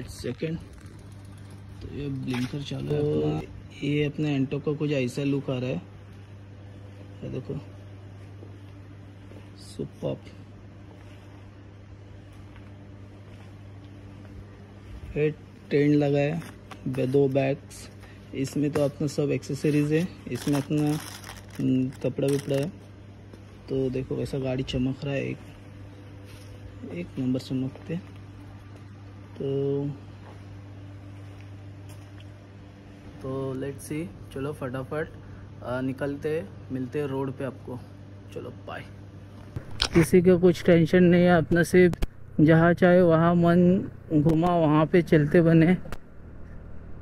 Let's second. तो ये blinker चालू है अपना। ये अपने एंटो का कुछ ऐसा लुक आ रहा है, ये देखो सुपर। ये टेंट लगा है, 2 बैग्स, इसमें तो अपना सब एक्सेसरीज है, इसमें अपना कपड़ा विपड़ा है। तो देखो कैसा गाड़ी चमक रहा है, एक नंबर चमकते। तो लेट्स सी, चलो फटाफट निकलते, मिलते रोड पे आपको। चलो बाय। किसी को कुछ टेंशन नहीं है, अपना सिर्फ जहाँ चाहे वहाँ मन घुमा वहाँ पे चलते बने।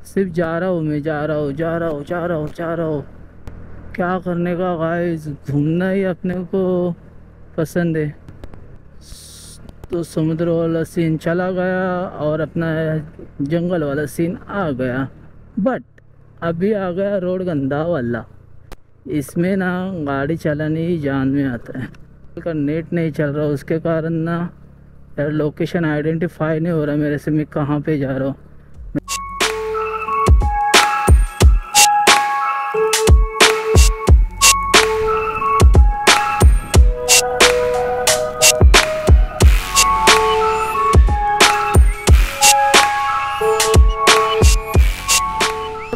सिर्फ जा रहा हूँ मैं, जा रहा हूँ। क्या करने का गाइस, घूमना ही अपने को पसंद है। तो समुद्र वाला सीन चला गया और अपना जंगल वाला सीन आ गया, बट अभी आ गया रोड गंदा वाला। इसमें ना गाड़ी चलाने ही जान में आता है। का नेट नहीं चल रहा, उसके कारण ना यार लोकेशन आइडेंटिफाई नहीं हो रहा मेरे से, मैं कहाँ पे जा रहा हूँ।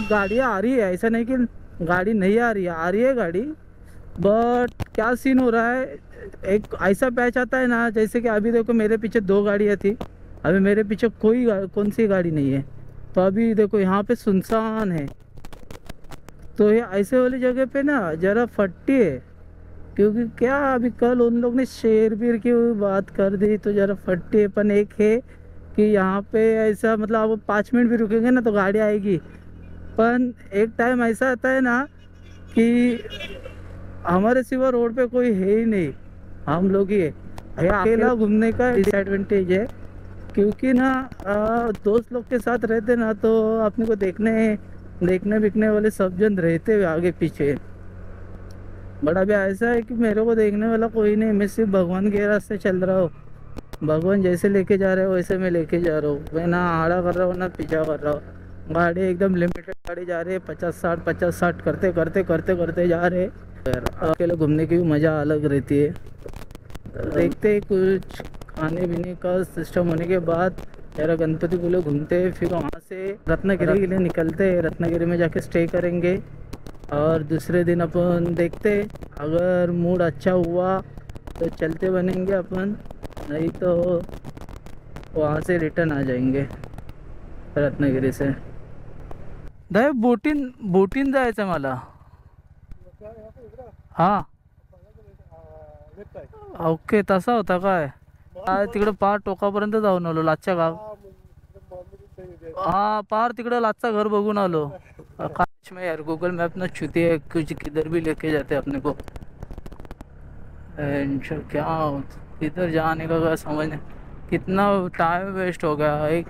गाड़ियाँ आ रही है, ऐसा नहीं कि गाड़ी नहीं आ रही है गाड़ी, बट क्या सीन हो रहा है, एक ऐसा पैच आता है ना, जैसे कि अभी देखो मेरे पीछे 2 गाड़ियाँ थी, अभी मेरे पीछे कौन सी गाड़ी नहीं है। तो अभी देखो यहाँ पे सुनसान है। तो ये ऐसे वाली जगह पे ना ज़रा फट्टी है, क्योंकि क्या अभी कल उन लोग ने शेर बीर की बात कर दी, तो ज़रा फट्टी है। पर एक है कि यहाँ पे ऐसा मतलब आप 5 मिनट भी रुकेंगे ना तो गाड़ी आएगी, पर एक टाइम ऐसा आता है ना कि हमारे सिवा रोड पे कोई है ही नहीं, हम लोग ही है। अकेला घूमने का डिसएडवांटेज है, क्योंकि ना दोस्त लोग के साथ रहते ना तो अपने को देखने बिकने वाले सब जन रहते हुए आगे पीछे। बट अभी ऐसा है कि मेरे को देखने वाला कोई नहीं, मैं सिर्फ भगवान के रास्ते चल रहा हूँ। भगवान जैसे लेके जा रहे हो वैसे मैं लेके जा रहा हूँ। मैं ना आड़ा कर रहा हूँ ना पीछा कर रहा हूँ। गाड़ी एकदम लिमिटेड गाड़ी जा रही है, 50-60 करते जा रहे। अकेले घूमने की भी मज़ा अलग रहती है। देखते कुछ खाने पीने का सिस्टम होने के बाद यार गणपतिपुले घूमते, फिर वहाँ से रत्नागिरी के लिए निकलते। रत्नागिरी में जाके स्टे करेंगे और दूसरे दिन अपन देखते, अगर मूड अच्छा हुआ तो चलते बनेंगे अपन, नहीं तो वहाँ से रिटर्न आ जाएंगे रत्नागिरी से। दाय बोटीन जायचं मला। हां ओके, तसा होता काय? तिकडे पार टोकापर्यंत जाऊन आलो, लाचच्या गाव। हाँ पार तिकडे लाचचा घर बघून आलो। काश में यार गूगल मैप ना छूती है, कुछ किधर भी लेके जाते अपने को। क्या किधर जाने का समझ नहीं, कितना टाइम वेस्ट हो गया। एक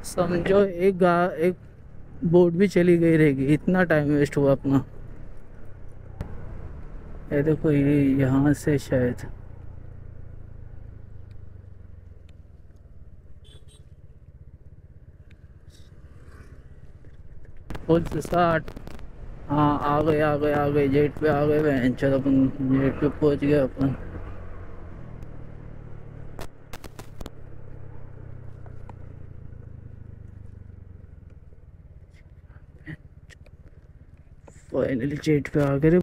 समझो एक बोट भी चली गई रहेगी, इतना टाइम वेस्ट हुआ अपना। ये देखो ये यहाँ से शायद फुल 60। हाँ आ गए जेट पे आ गए। चलो अपन जेट पे पहुँच गए अपन। फाइनली जेट पे आ गए।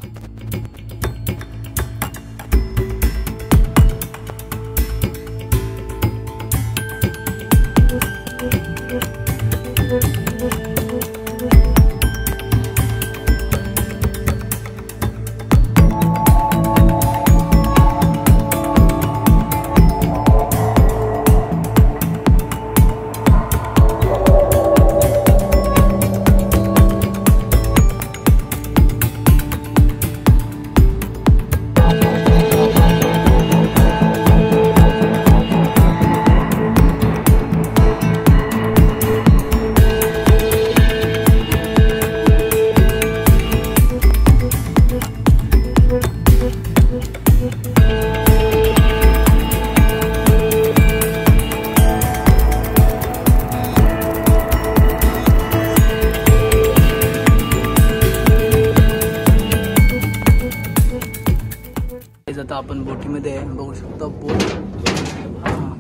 आता आपण बोटीमध्ये आहे, बघू शकता बोट. हां,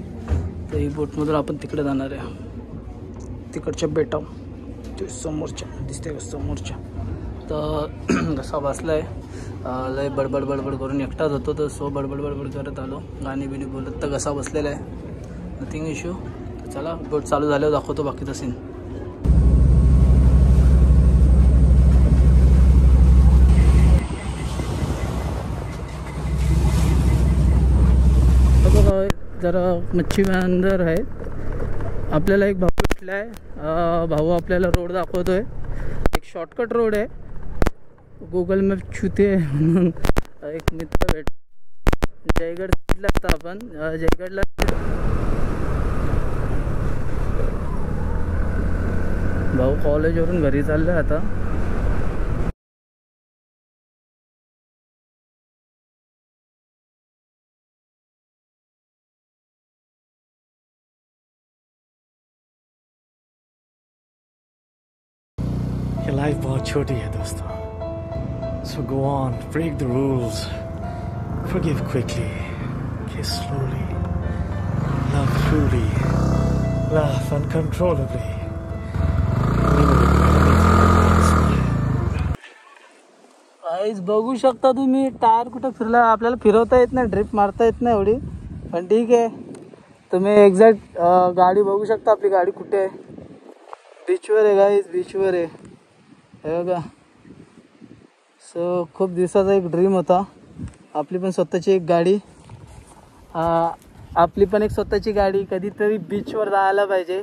तर ही बोटमधून आपण तिकडे जाणार आहे, तिकडच्या बेटाव, ते समोरच्या दिसते का समोरच्या. तर घसा बसलाय, लय बडबड बडबड करून एकटाच होतो, तर सो बडबड बडबड करत आलो, गाणी बिणी बोलत, तर घसा बसलेला आहे, नथिंग इश्यू. तर चला बोट चालू झाल्यावर दाखवतो बाकीचा सीन. जरा मच्छी अंदर आहे. आपल्याला एक भाऊ भेटला आहे, भाऊ आपल्याला रोड दाखवतो आहे, एक शॉर्टकट रोड आहे, गुगल मॅप छुते म्हणून एक मित्र भेट. जयगड साईडला आता आपण जयगडला भाऊ कॉलेजवरून घरी चाललं आहे आता. लाइफ बहुत छोटी है दोस्तों, so go on, break the rules, forgive quickly, kiss slowly, love truly, laugh uncontrollably. Guys बघू शकता तुम्ही, टायर कुठं फिरला, आपल्याला फिरवता येत नाही, ड्रिफ्ट मारता येत नाही एवढी, पण ठीक आहे. तुम्ही एक्झॅक्ट गाडी बघू शकता, आपली गाडी कुठे आहे, बीचवर आहे गाईज, बीचवर आहे हे बघा. सो खूप दिवसाचा एक ड्रीम होता, आपली पण स्वतःची एक गाडी, आपली पण एक स्वतःची गाडी, कधीतरी बीचवर जायला पाहिजे.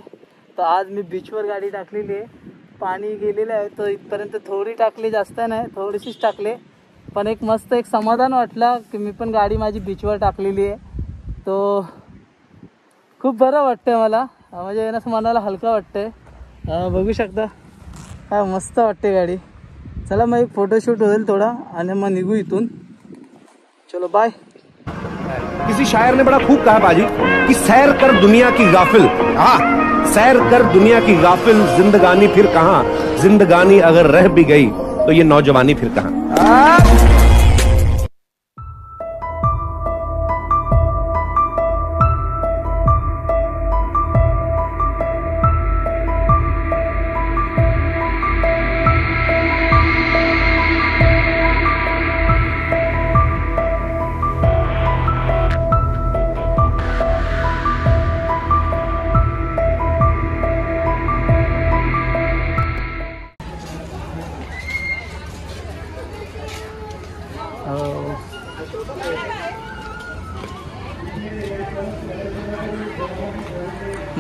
तर आज मी बीचवर गाडी टाकलेली आहे, पाणी गेलेलं आहे, तर इथपर्यंत थोडी टाकली, जास्त नाही, थोडीशीच टाकले, पण एक मस्त एक समाधान वाटलं की मी पण गाडी माझी बीचवर टाकलेली आहे. तो खूप बरं वाटतंय मला, म्हणजे असं मनाला हलका वाटतंय. बघू शकता काय मस्त वाटते गाडी. चला मग एक फोटोशूट होईल थोडा आणि मग निघू इथून. चलो बाय. किसी शायर ने बड़ा खूब कहा बाजी कि सैर कर दुनिया की गाफिल, सैर कर दुनिया की गाफिल, जिंदगानी फिर कहाँ, जिंदगानी अगर रह भी गई तो ये नौजवानी फिर कहाँ.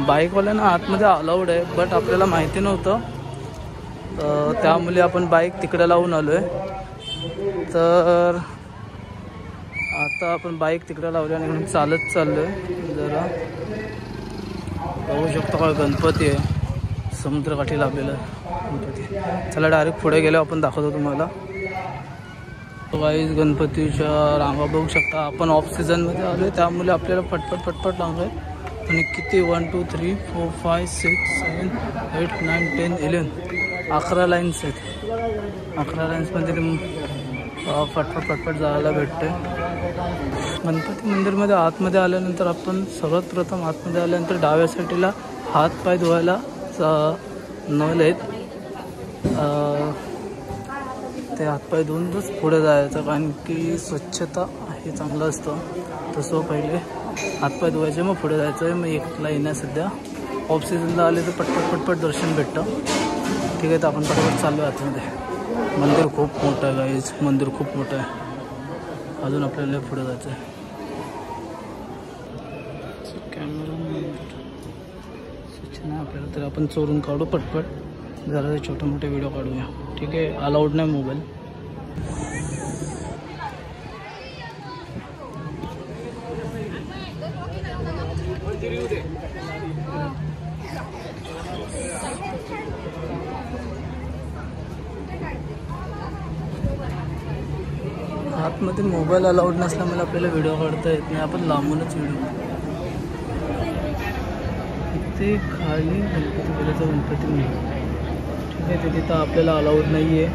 बाईकवाल्यांना आतमध्ये अलाउड आहे, बट आपल्याला माहिती नव्हतं, त्यामुळे आपण बाईक तिकडे लावून आलो आहे. तर आता आपण बाईक तिकडे लावली आणि चालत चाललो आहे. जरा बघू शकतो का गणपती आहे, समुद्रकाठी लाभलेला गणपती. चला डायरेक्ट पुढे गेल्यावर आपण दाखवतो तुम्हाला. गाईज गणपतीच्या रांगा बघू शकता, आपण ऑफ सीझनमध्ये आलो आहे, त्यामुळे आपल्याला पटपट पटपट रांगा आहे. आणि किती 1 2 3 4 5 6 7 8 9 10 11 11 लाईन्स आहेत. 11 लाईन्समध्ये पटपट पटपट जायला भेटते. गणपती मंदिरमध्ये आतमध्ये आल्यानंतर आपण सर्वात प्रथम आतमध्ये आल्यानंतर डाव्या साईडला हात पाय धुवायला नळ आहेत, ते हातपाय धुवूनच पुढे जायचं, कारण की स्वच्छता हे चांगलं असतं. तसं पहिले हातपाय धुवायचे मग पुढे जायचं आहे. मग एक लाईन आहे सध्या, ऑफ सीझनला आले तर पटपट पटपट दर्शन भेटतं. ठीक आहे, तर आपण पटपट चाललो आहे आतमध्ये. मंदिर खूप मोठं आहे गाईज, मंदिर खूप मोठं आहे, अजून आपल्याला पुढे जायचं आहे. कॅमेरा सूचना आपल्याला, तर आपण चोरून काढू पटपट, जरा छोटे मोठे व्हिडिओ काढूया. ठीक आहे, अलाउड नाही मोबाईल. आतमध्ये मोबाईल अलाउड नसल्यामुळे आपल्याला व्हिडिओ काढता येत नाही, आपण लांबूनच व्हिडिओ. इथे खाली गणपती गेल्याचा गणपती नाही. ठीक आहे, ते तिथं आपल्याला अलाउड नाही आहे,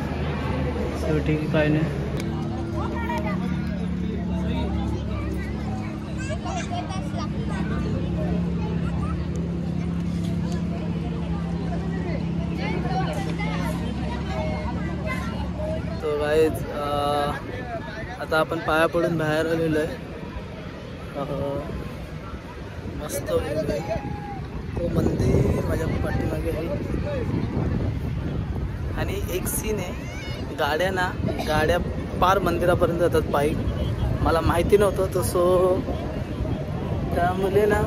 सो ठीक आहे, काय नाही. तो गाईज आता आपण पाया पडून बाहेर आलेलो आहे. मस्त view आहे. तो मंदिर माझ्या पाठीमागे आहे. आणि एक सीन आहे, गाड्या पार मंदिरापर्यंत जातात पायी. मला माहिती नव्हतं तसं, त्यामुळे ना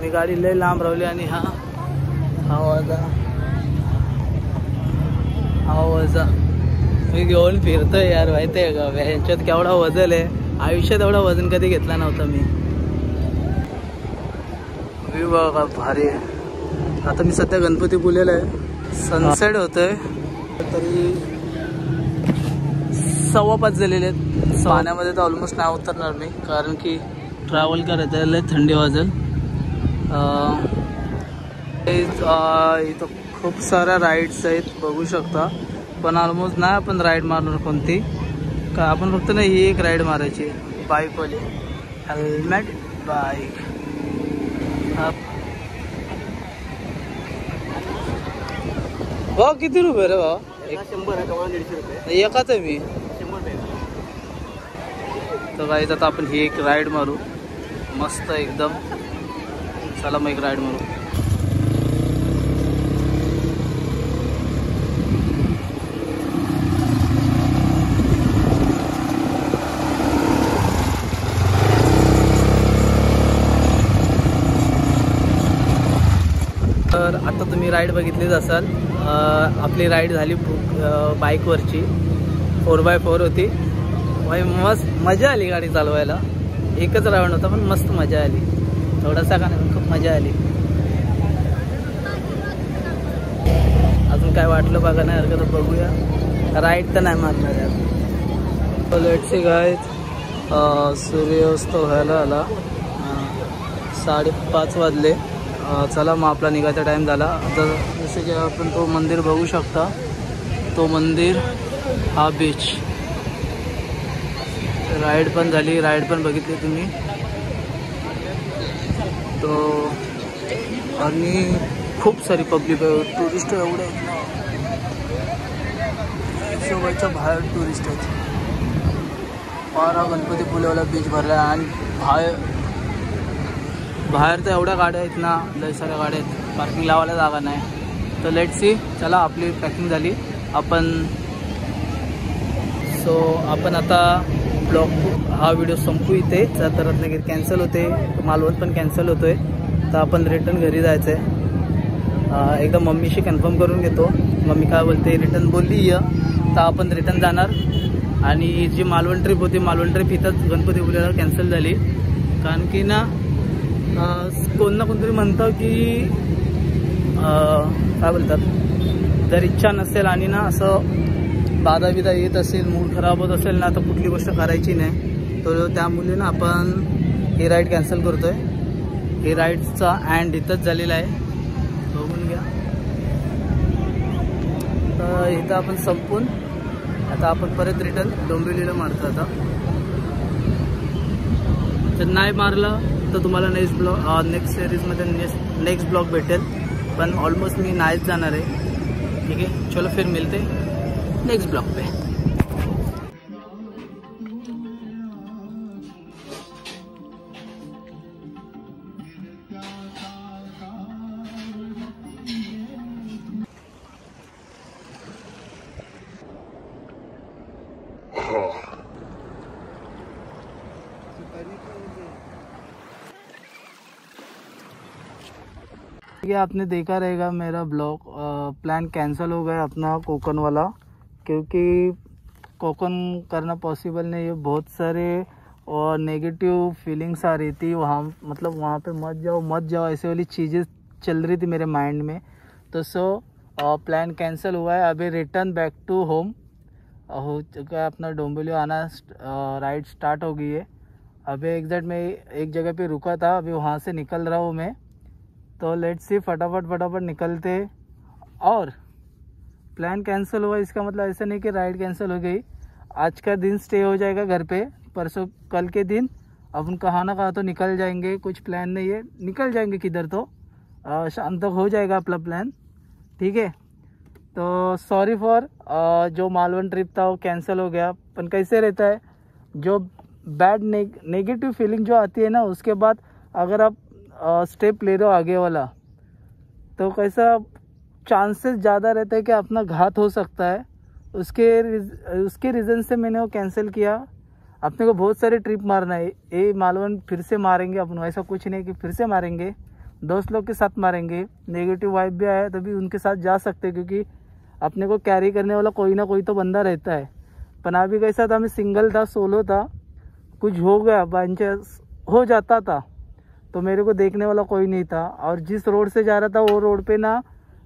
मी गाडी लय लांब रावली. आणि हा वजा मी घेऊन फिरतोय यार. माहिती आहे का ह्यांच्यात केवढा वजन आहे. आयुष्यात एवढा वजन कधी घेतला नव्हता मी. व्ह्यू बघा भारी आहे. आता मी सध्या गणपती पुलेला आहे. सनसेट होतोय तरी 5:15 झालेले आहेत. पाण्यामध्ये तर ऑलमोस्ट नाही उतरणार मी, कारण की ट्रॅव्हल करायचं आहे. लय थंडी वाजेल. इथं खूप साऱ्या राईड्स आहेत बघू शकता, पण ऑलमोस्ट नाही आपण राईड मारणार कोणती. का आपण फक्त नाही ही एक राईड मारायची बाईकवाली, हेल्मेट बाईक. भाऊ किती रुपये रे भाऊ? 100 आहे, 150 रुपये. एकाच आहे मी. 100 रुपये. तर गाईज आता आपण ही एक राईड मारू मस्त एकदम. चला मग एक राईड मारू. तर आता तुम्ही राईड बघितलीच असाल. आपली राईड झाली बाईकवरची. 4x4 होती. मस्त मजा आली गाडी चालवायला. एकच राऊंड होता पण मस्त मजा आली. थोडासा का नाही खूप मजा आली. अजून काय वाटलं बघा नाही हरकत बघूया. राईड तर नाही मारणार यार. लेट्स सी गाईज, सूर्यास्त व्हायला आला. 5:30 वाजले. चला मग आपला निघायचा टाईम झाला. आता जसे की आपण तो मंदिर बघू शकता, तो मंदिर हा बीच. राईड पण झाली, राईड पण बघितली तुम्ही. तो आणि खूप सारी पब्लिक आहे, टुरिस्ट एवढे आहेत ना, हिशोबाच्या बाहेर टुरिस्ट आहेत. पारा गणपती पुलेवाला बीच भरला आहे. आणि बाहेर तर एवढ्या गाड्या आहेत ना, लय साऱ्या गाड्या आहेत, पार्किंग लावायला जागा नाही. तर लेट्स सी. चला आपली पॅकिंग झाली. आपण आता ब्लॉग हा व्हिडिओ संपू इथे. तर रत्नागिरी कॅन्सल होते, मालवण पण कॅन्सल होतोय. तर आपण रिटर्न घरी जायचं आहे. एकदा मम्मीशी कन्फर्म करून घेतो. मम्मी काय बोलते, रिटर्न बोलली तर आपण रिटर्न जाणार. आणि जी मालवण ट्रिप होती, मालवण ट्रिप इथंच गणपतीपुळेला कॅन्सल झाली. कारण की ना कोण ना कोणतरी म्हणतं की काय बोलतात, जर इच्छा नसेल आणि ना असं बाधा बिधा येत असेल, मूड खराब होत असेल ना, तर कुठली गोष्ट करायची नाही. तर त्यामुळे ना आपण ही राईड कॅन्सल करतोय. ही राईडचा एंड इथंच झालेला आहे, बघून घ्या. तर इथं आपण संपून आता आपण परत रिटर्न डोंबिवलीला मारतो. आता जर नाही मारलं तर तुम्हाला नेक्स्ट सिरीजमध्ये नेक्स्ट ब्लॉग भेटेल. पण ऑलमोस्ट मी नाहीच जाणार आहे. ठीक आहे, चलो फिर मिलते नेक्स्ट ब्लॉग पे. ये आपने देखा रहेगा मेरा ब्लॉग. प्लान कैंसिल हो गया अपना कोकन वाला, क्योंकि कोकन करना पॉसिबल नहीं है. बहुत सारे और नेगेटिव फीलिंग्स आ रही थी वहाँ, मतलब वहाँ पे मत जाओ ऐसे वाली चीज़ें चल रही थी मेरे माइंड में. तो प्लान कैंसिल हुआ है. अभी रिटर्न बैक टू होम हो चुका है. अपना डोंबिवली आना राइड स्टार्ट हो गई है. अभी एग्जैक्ट मैं एक जगह पे रुका था, अभी वहाँ से निकल रहा हूँ मैं. तो लेट्स सी, फटाफट निकलते. और प्लान कैंसिल हुआ इसका मतलब ऐसा नहीं कि राइड कैंसिल हो गई. आज का दिन स्टे हो जाएगा घर पे, परसों कल के दिन अपन कहाँ ना कहाँ तो निकल जाएंगे, कुछ प्लान नहीं है, निकल जाएंगे किधर तो, शाम तक हो जाएगा अपना प्लान, ठीक है। तो सॉरी फॉर जो मालवन ट्रिप था वो कैंसिल हो गया। अपन कैसे रहता है, जो बैड नेगेटिव फीलिंग जो आती है ना, उसके बाद अगर आप स्टेप ले रहे हो आगे वाला, तो कैसा चांसेस ज़्यादा रहता है कि अपना घात हो सकता है। उसके रीज़न से मैंने वो कैंसिल किया। अपने को बहुत सारे ट्रिप मारना है, ये मालवन फिर से मारेंगे अपन, ऐसा कुछ नहीं कि फिर से मारेंगे, दोस्त लोग के साथ मारेंगे। नेगेटिव वाइब भी आया तभी उनके साथ जा सकते हैं, क्योंकि अपने को कैरी करने वाला कोई ना कोई तो बंदा रहता है। पर अभी कैसा था, मैं सिंगल था, सोलो था, कुछ हो गया बाई चांस हो जाता था तो मेरे को देखने वाला कोई नहीं था। और जिस रोड से जा रहा था वो रोड पे ना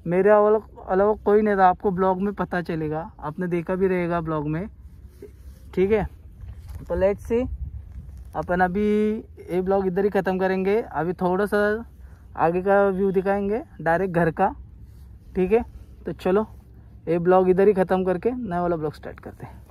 मेरे अलावा कोई नहीं था। आपको ब्लॉग में पता चलेगा, आपने देखा भी रहेगा ब्लॉग में, ठीक है। तो लेट्स सी, अपन अभी ये ब्लॉग इधर ही ख़त्म करेंगे। अभी थोड़ा सा आगे का व्यू दिखाएंगे डायरेक्ट घर का, ठीक है। तो चलो ये ब्लॉग इधर ही ख़त्म करके नया वाला ब्लॉग स्टार्ट करते हैं।